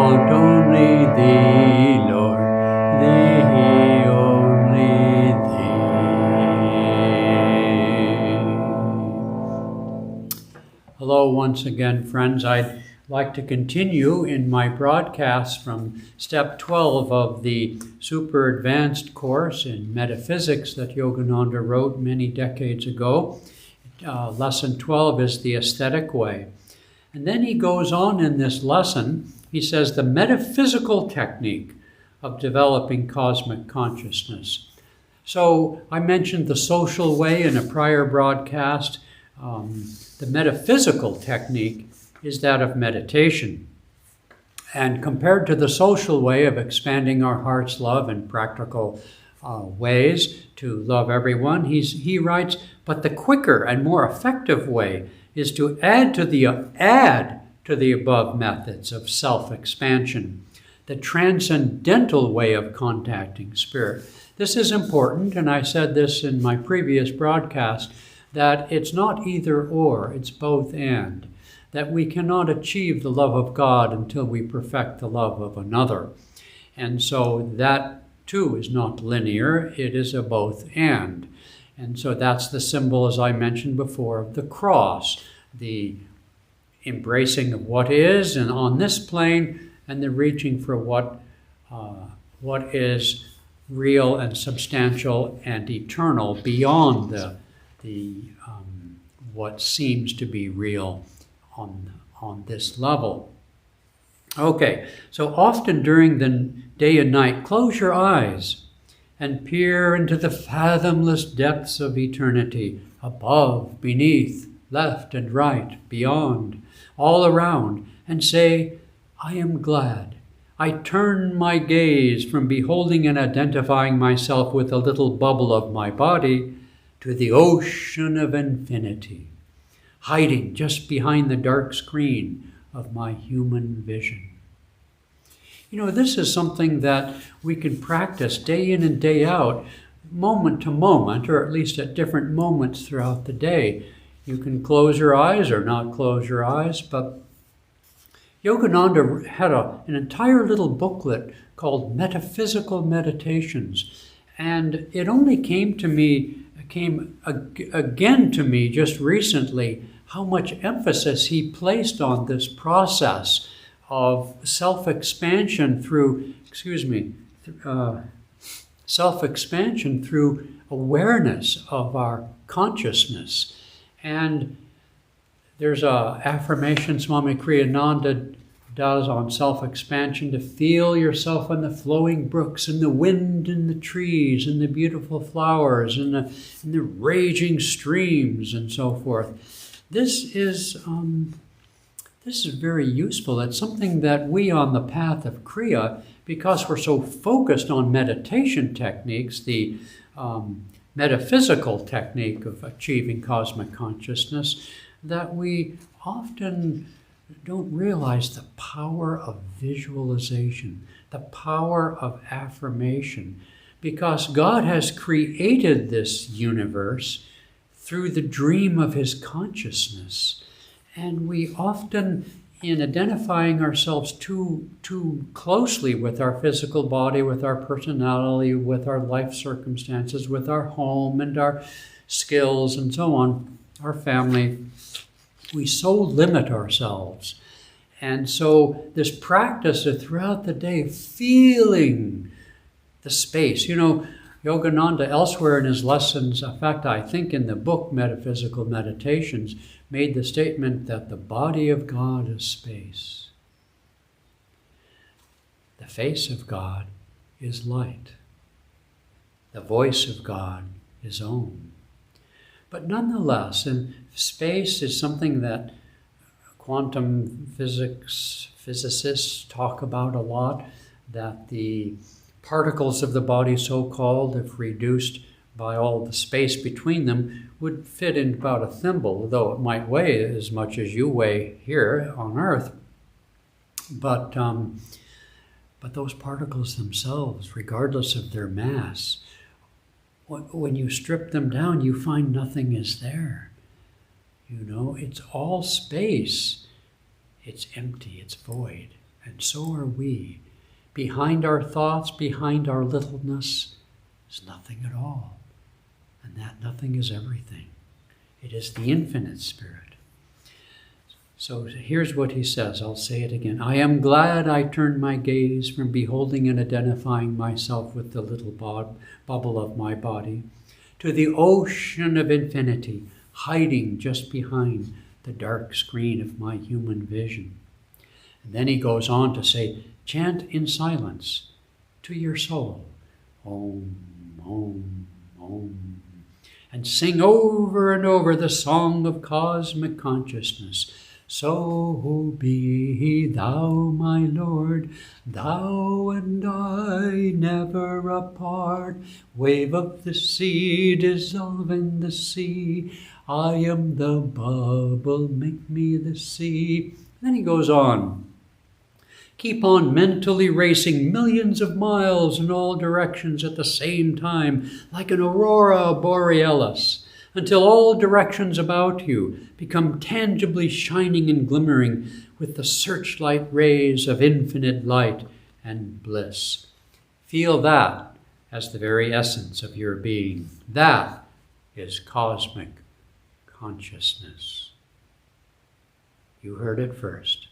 want only thee, Lord, thee, only thee. Hello once again, friends. I'd like to continue in my broadcast from step 12 of the super advanced course in metaphysics that Yogananda wrote many decades ago. Lesson 12 is the aesthetic way. And then he goes on in this lesson, he says the metaphysical technique of developing cosmic consciousness. So I mentioned the social way in a prior broadcast. The metaphysical technique is that of meditation. And compared to the social way of expanding our heart's love in practical ways to love everyone, he writes, but the quicker and more effective way is to add to the above methods of self-expansion, the transcendental way of contacting spirit. This is important, and I said this in my previous broadcast, that it's not either or, it's both and, that we cannot achieve the love of God until we perfect the love of another. And so that too is not linear, it is a both and. And so that's the symbol, as I mentioned before, of the cross, the embracing of what is and on this plane, and the reaching for what is real and substantial and eternal beyond the what seems to be real on this level. Okay, so often during the day and night, close your eyes and peer into the fathomless depths of eternity, above, beneath, left and right, beyond, all around, and say, I am glad. I turn my gaze from beholding and identifying myself with the little bubble of my body to the ocean of infinity, hiding just behind the dark screen of my human vision. You know, this is something that we can practice day in and day out, moment to moment, or at least at different moments throughout the day. You can close your eyes or not close your eyes, but Yogananda had an entire little booklet called Metaphysical Meditations, and it only came again to me just recently how much emphasis he placed on this process of self-expansion through awareness of our consciousness. And there's a affirmation Swami Kriya Yoga does on self-expansion, to feel yourself in the flowing brooks and the wind and the trees and the beautiful flowers and the raging streams and so forth. This is very useful. It's something that we on the path of Kriya, because we're so focused on meditation techniques, the metaphysical technique of achieving cosmic consciousness, that we often don't realize the power of visualization, the power of affirmation, because God has created this universe through the dream of his consciousness. And we often, in identifying ourselves too closely with our physical body, with our personality, with our life circumstances, with our home and our skills and so on, our family, we so limit ourselves. And so this practice of throughout the day, feeling the space. You know, Yogananda elsewhere in his lessons, in fact, I think in the book Metaphysical Meditations, made the statement that the body of God is space. The face of God is light. The voice of God is Om. But nonetheless, and space is something that quantum physicists talk about a lot, that the particles of the body, so-called, if reduced by all the space between them, would fit in about a thimble, though it might weigh as much as you weigh here on Earth. But those particles themselves, regardless of their mass, when you strip them down, you find nothing is there. You know, it's all space. It's empty, it's void. And so are we. Behind our thoughts, behind our littleness, is nothing at all. And that nothing is everything. It is the infinite spirit. So here's what he says. I'll say it again. I am glad I turned my gaze from beholding and identifying myself with the little bubble of my body to the ocean of infinity hiding just behind the dark screen of my human vision. And then he goes on to say, chant in silence to your soul. Om, Om, Om. And sing over and over the song of cosmic consciousness. So be thou, my Lord, thou and I never apart. Wave of the sea, dissolve in the sea. I am the bubble, make me the sea. Then he goes on. Keep on mentally racing millions of miles in all directions at the same time, like an aurora borealis, until all directions about you become tangibly shining and glimmering with the searchlight rays of infinite light and bliss. Feel that as the very essence of your being. That is cosmic consciousness. You heard it first.